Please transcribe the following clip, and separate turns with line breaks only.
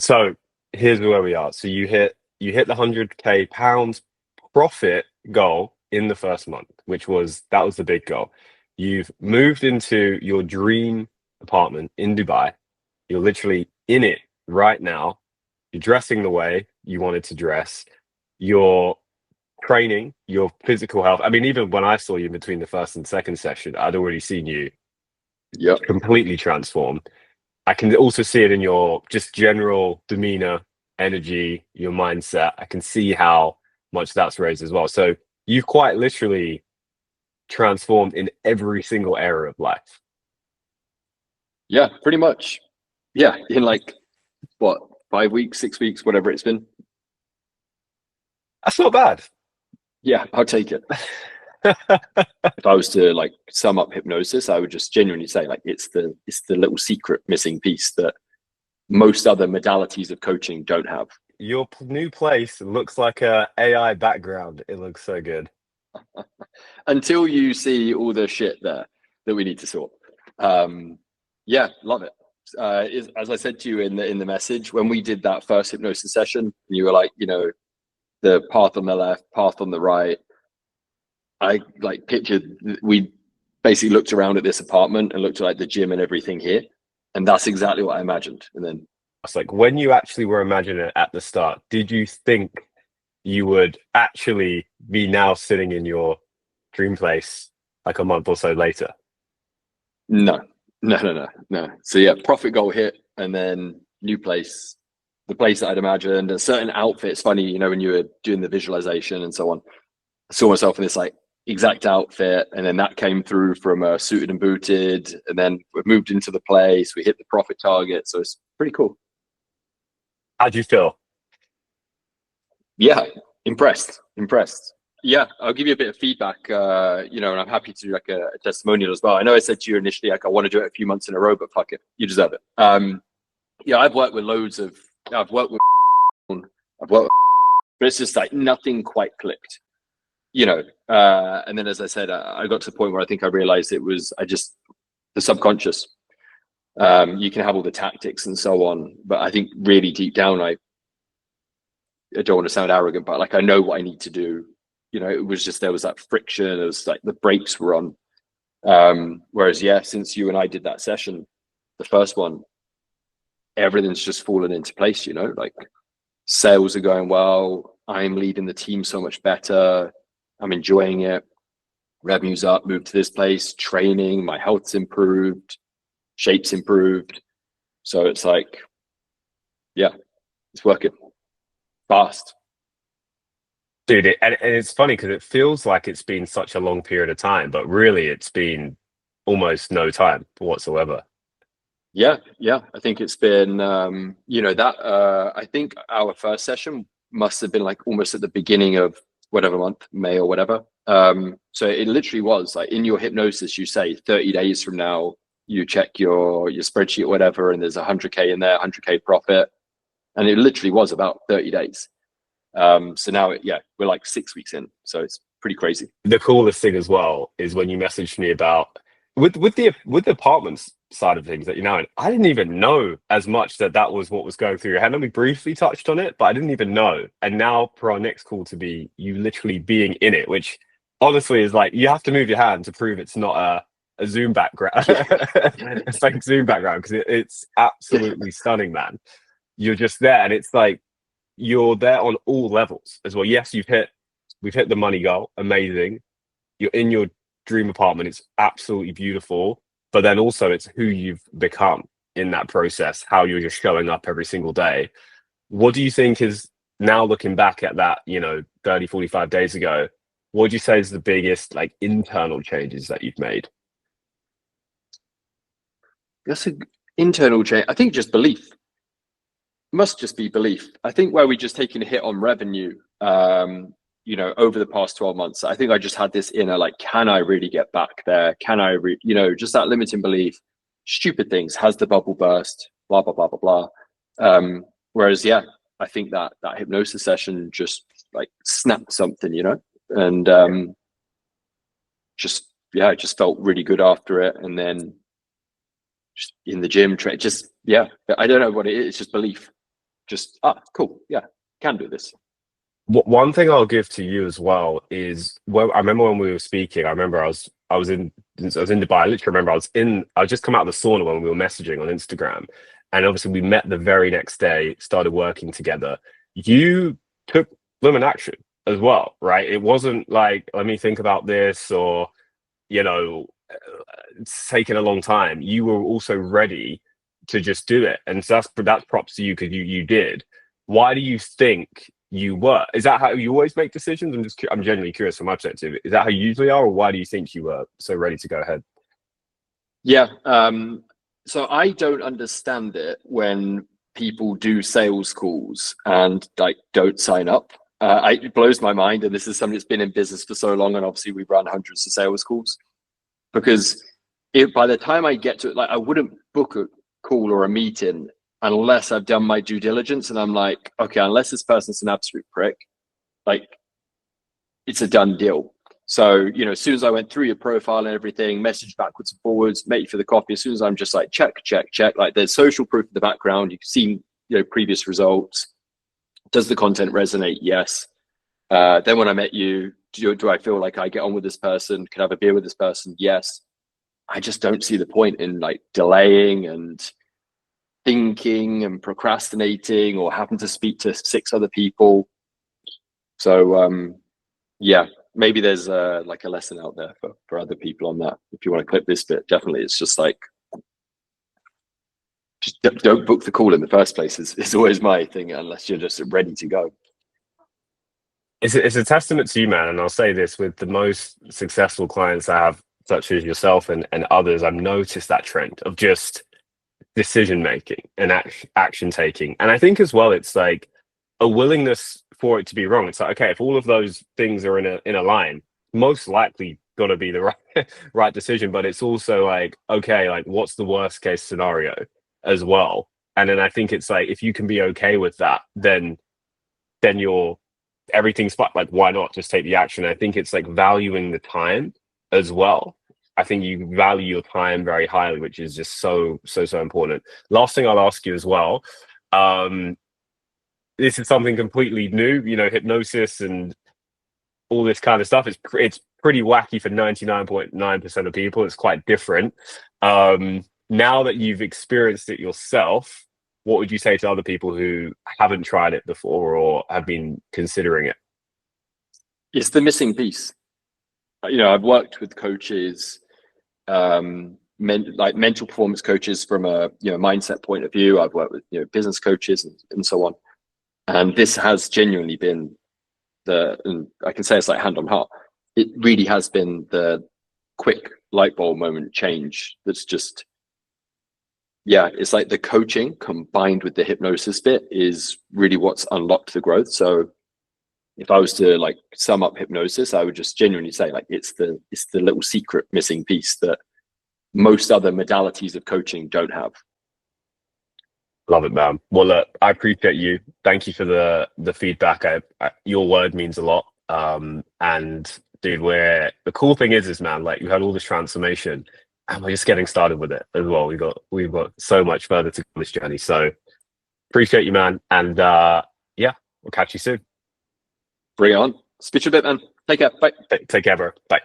So here's where we are. So you hit the 100K pounds profit goal in the first month, that was the big goal. You've moved into your dream apartment in Dubai. You're literally in it right now. You're dressing the way you wanted to dress. You're training your physical health. I mean, even when I saw you between the first and second session, I'd already seen you
Yep.
completely transform. I can also see it in your just general demeanor, energy, your mindset. I can see how much that's raised as well. So you've quite literally transformed in every single area of life.
Yeah, pretty much. Yeah, in like what, 5 weeks, 6 weeks, whatever it's been.
That's not bad.
Yeah, I'll take it. If I was to like sum up hypnosis, I would just genuinely say like it's the little secret missing piece that most other modalities of coaching don't have.
Your new place looks like a AI background. It looks so good.
Until you see all the shit there that we need to sort. Yeah, love it. As I said to you in the message, when we did that first hypnosis session, you were like, the path on the left, path on the right. I like pictured, we basically looked around at this apartment and looked at like the gym and everything here, and that's exactly what I imagined. And then
It's like when you actually were imagining it at the start, did you think you would actually be now sitting in your dream place like a month or so later?
no, no. So yeah, profit goal hit, and then new place, the place that I'd imagined, a certain outfit. It's funny, when you were doing the visualization and so on, I saw myself in this like exact outfit, and then that came through from suited and booted, and then we moved into the place, we hit the profit target, so it's pretty cool.
How'd you feel?
Yeah, impressed. Yeah, I'll give you a bit of feedback, and I'm happy to do like a testimonial as well. I know I said to you initially, like I want to do it a few months in a row, but fuck it, you deserve it. Yeah, I've worked with I've worked with, but it's just like nothing quite clicked, and then as I said, I got to the point where I think I realized it was, the subconscious. You can have all the tactics and so on, but I think really deep down, I don't want to sound arrogant, but like I know what I need to do. It was just, there was that friction. It was like the brakes were on. Whereas, yeah, since you and I did that session, the first one, everything's just fallen into place. Like sales are going well. I'm leading the team so much better. I'm enjoying it. Revenue's up. Moved to this place. Training. My health's improved. Shape's improved. So it's like, yeah, it's working fast.
Dude, and it's funny because it feels like it's been such a long period of time, but really it's been almost no time whatsoever.
Yeah. I think it's been, I think our first session must have been like almost at the beginning of whatever month, May or whatever. So it literally was like in your hypnosis, you say 30 days from now, you check your spreadsheet or whatever, and there's 100K in there, 100K profit. And it literally was about 30 days. So now, we're like 6 weeks in. So it's pretty crazy.
The coolest thing as well is when you messaged me about with the apartments side of things that you're now in. I didn't even know as much that was what was going through your head. And we briefly touched on it, but I didn't even know. And now for our next call to be you literally being in it, which honestly is like you have to move your hand to prove it's not a Zoom background, a fake Zoom background, because it's absolutely stunning, man. You're just there, and it's like you're there on all levels as well. Yes, we've hit the money goal, amazing. You're in your dream apartment, it's absolutely beautiful, but then also it's who you've become in that process, how you're just showing up every single day. What do you think is, now looking back at that, 30, 45 days ago, what would you say is the biggest like internal changes that you've made?
That's an internal change. I think just belief. Must just be belief. I think where we just taken a hit on revenue, over the past 12 months, I think I just had this inner, like, can I really get back there? Can I, just that limiting belief, stupid things, has the bubble burst, blah, blah, blah, blah, blah. Whereas, yeah, I think that hypnosis session just like snapped something, and it just felt really good after it. And then just in the gym, just, yeah, I don't know what it is. It's just belief. just cool, yeah, can do this.
One thing I'll give to you as well is, well, I remember when we were speaking. I remember I was in Dubai. I literally remember I just come out of the sauna when we were messaging on Instagram, and obviously we met the very next day, started working together. You took limit action as well, right? It wasn't like, let me think about this, or it's taken a long time. You were also ready to just do it, and so that's props to you because you did. Why do you think you were? Is that how you always make decisions? I'm genuinely curious from my perspective. Is that how you usually are, or why do you think you were so ready to go ahead?
Yeah. So I don't understand it when people do sales calls and like don't sign up. It blows my mind, and this is something that's been in business for so long, and obviously we've run hundreds of sales calls, because by the time I get to it, like I wouldn't book a call or a meeting unless I've done my due diligence, and I'm like, okay, unless this person's an absolute prick, like it's a done deal. So, as soon as I went through your profile and everything, message backwards and forwards, met you for the coffee, as soon as I'm just like, check, like there's social proof in the background, you can see, previous results. Does the content resonate? Yes. Then when I met you, do I feel like I get on with this person? Can I have a beer with this person? Yes. I just don't see the point in like delaying and thinking and procrastinating or having to speak to 6 other people. So, yeah, maybe there's like a lesson out there for other people on that. If you want to clip this bit, definitely. It's just like, just don't book the call in the first place. Is always my thing, unless you're just ready to go.
It's a testament to you, man. And I'll say this, with the most successful clients I have, such as yourself and others, I've noticed that trend of just decision making and action taking. And I think as well, it's like a willingness for it to be wrong. It's like, okay, if all of those things are in a line, most likely gonna be the right decision. But it's also like, okay, like what's the worst case scenario as well? And then I think it's like, if you can be okay with that, then you're everything's fine. Like, why not just take the action? I think it's like valuing the time as well. I think you value your time very highly, which is just so important. Last thing I'll ask you as well. This is something completely new, hypnosis and all this kind of stuff. It's pretty wacky for 99.9% of people. It's quite different. Now that you've experienced it yourself, what would you say to other people who haven't tried it before or have been considering it?
It's the missing piece. I've worked with coaches, like mental performance coaches from a mindset point of view. I've worked with business coaches and so on, and this has genuinely been and I can say it's like hand on heart. It really has been the quick light bulb moment change. That's just, yeah, it's like the coaching combined with the hypnosis bit is really what's unlocked the growth. So if I was to like sum up hypnosis, I would just genuinely say like it's the little secret missing piece that most other modalities of coaching don't have.
Love it, man. Well, look, I appreciate you. Thank you for the feedback. Your word means a lot. And dude, the cool thing is, man, like you had all this transformation, and we're just getting started with it as well. We've got so much further to go on this journey. So appreciate you, man. And yeah, we'll catch you soon.
Bring it on. Speak to you a bit, man. Take care. Bye.
Take care, bro. Bye.